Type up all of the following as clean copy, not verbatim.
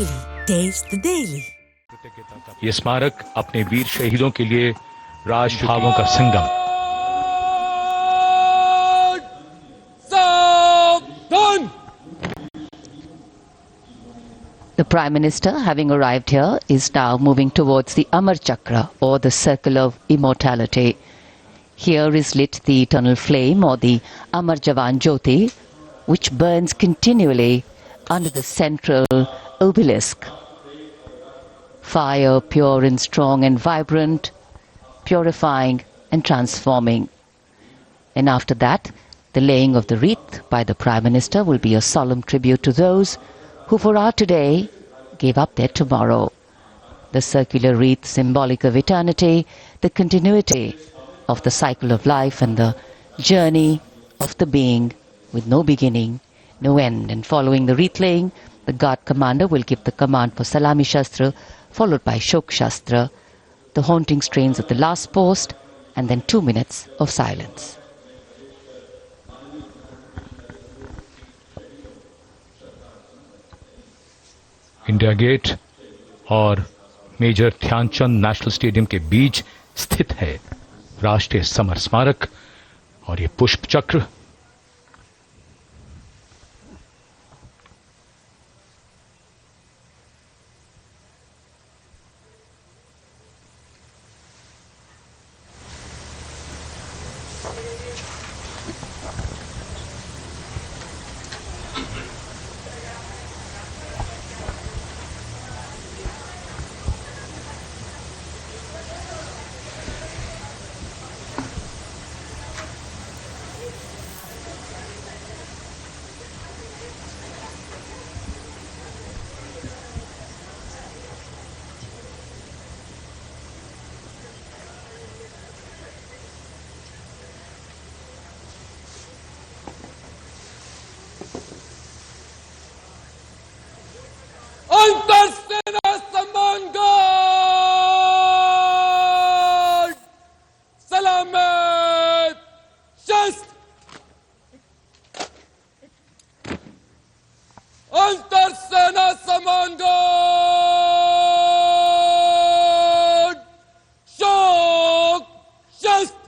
Daily. Taste the Daily. ये स्मारक अपने वीर शहीदों के लिए राष्ट्र भावों का संगम। The Prime Minister, having arrived here, is now moving towards the Amar Chakra, or the Circle of Immortality. Here is lit the eternal flame, or the Amar Jawan Jyoti, which burns continually under the central obelisk. Fire, pure and strong and vibrant, purifying and transforming. And after that, the laying of the wreath by the Prime Minister will be a solemn tribute to those who for our today gave up their tomorrow. The circular wreath, symbolic of eternity, the continuity of the cycle of life and the journey of the being with no beginning, no end. And following the wreath laying, the guard commander will give the command for Salami Shastra, followed by Shok Shastra, the haunting strains of the last post, and then 2 minutes of silence. India Gate और Major Dhyanchand National Stadium के बीच स्थित है राष्ट्रीय summer स्मारक और ये पुष्प चक्र अंतरसेना सम्मान गार्ड सलामत शस्त्र अंतरसेना सम्मान गार्ड शोक शस्त्र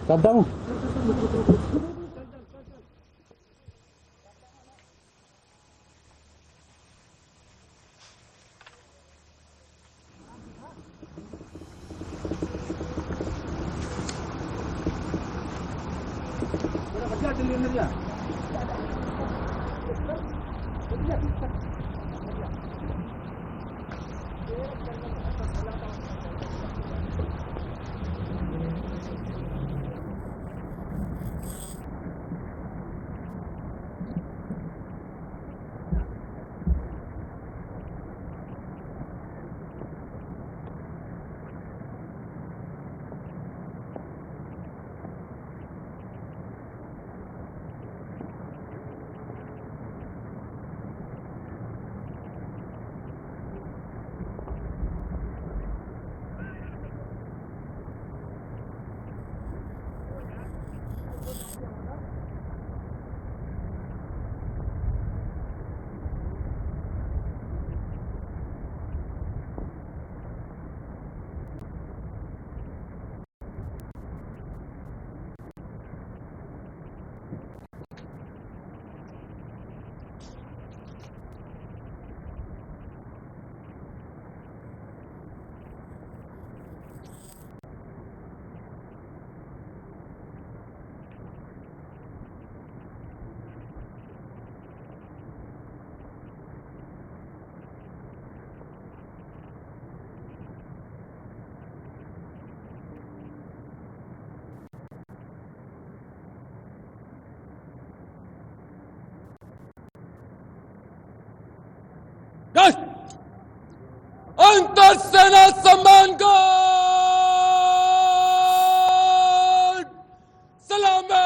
करता हूँ। अंतर सेना सम्मान गार्ड सलामी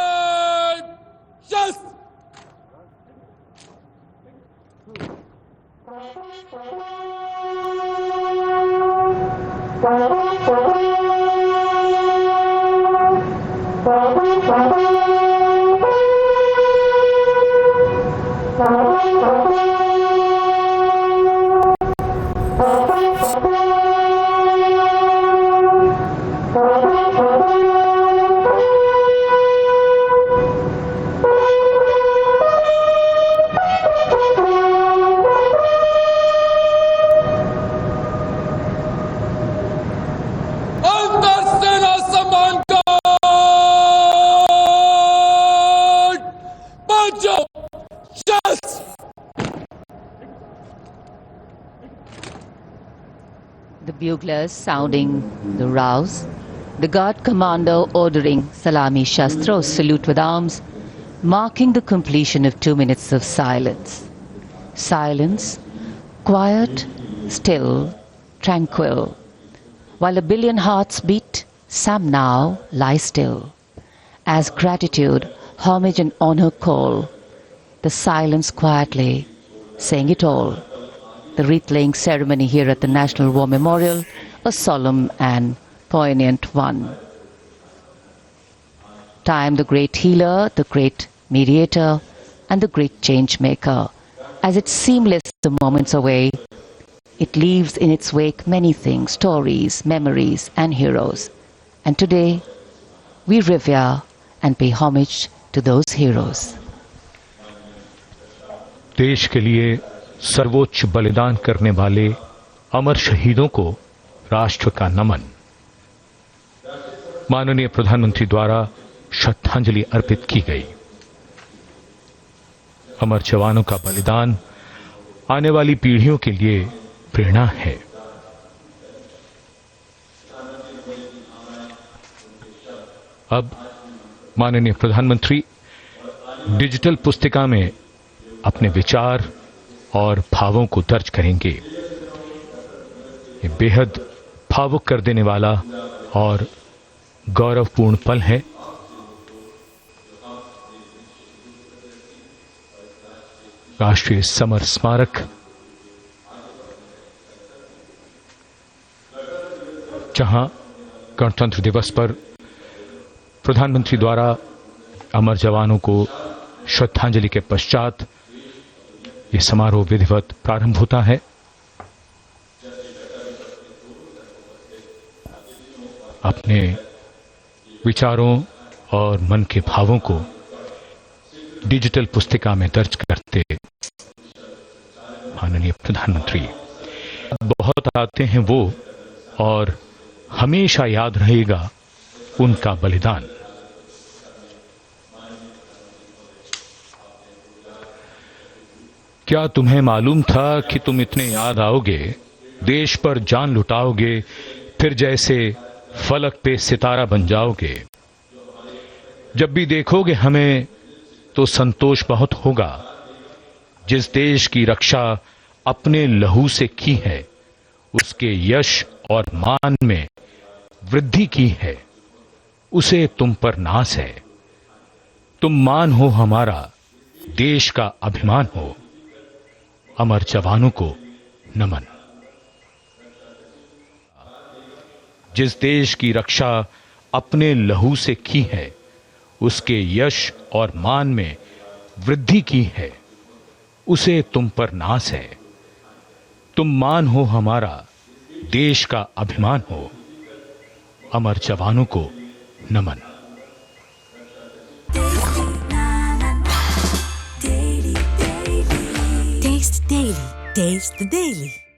शस्त्र अंतर सेना सम्मान गार्ड पंजो शस्त्र The buglers sounding the rouse, the guard commander ordering Salami Shastros salute with arms, marking the completion of 2 minutes of silence. Silence, quiet, still, tranquil. While a billion hearts beat, some now lie still. As gratitude, homage and honor call, the silence quietly saying it all. The wreath-laying ceremony here at the National War Memorial, a solemn and poignant one. Time, the great healer, the great mediator, and the great change maker. As it seamless the moments away, it leaves in its wake many things, stories, memories, and heroes. And today, we revere and pay homage to those heroes. देश के लिए सर्वोच्च बलिदान करने वाले अमर शहीदों को राष्ट्र का नमन। माननीय प्रधानमंत्री द्वारा श्रद्धांजलि अर्पित की गई। अमर जवानों का बलिदान आने वाली पीढ़ियों के लिए प्रेरणा है। अब माननीय प्रधानमंत्री डिजिटल पुस्तिका में अपने विचार और भावों को दर्ज करेंगे। ये बेहद भावुक कर देने वाला और गौरवपूर्ण पल है। राष्ट्रीय समर स्मारक जहां गणतंत्र दिवस पर प्रधानमंत्री द्वारा अमर जवानों को श्रद्धांजलि के पश्चात ये समारोह विधिवत प्रारंभ होता है। अपने विचारों और मन के भावों को डिजिटल पुस्तिका में दर्ज करते माननीय प्रधानमंत्री बहुत आते हैं वो और हमेशा याद रहेगा उनका बलिदान। क्या तुम्हें मालूम था कि तुम इतने याद आओगे, देश पर जान लुटाओगे, फिर जैसे फलक पे सितारा बन जाओगे। जब भी देखोगे हमें तो संतोष बहुत होगा। जिस देश की रक्षा अपने लहू से की है, उसके यश और मान में वृद्धि की है, उसे तुम पर नाज है। तुम मान हो हमारा, देश का अभिमान हो। अमर जवानों को नमन। जिस देश की रक्षा अपने लहू से की है, उसके यश और मान में वृद्धि की है, उसे तुम पर नाज है। तुम मान हो हमारा, देश का अभिमान हो। अमर जवानों को नमन। Taste the Daily.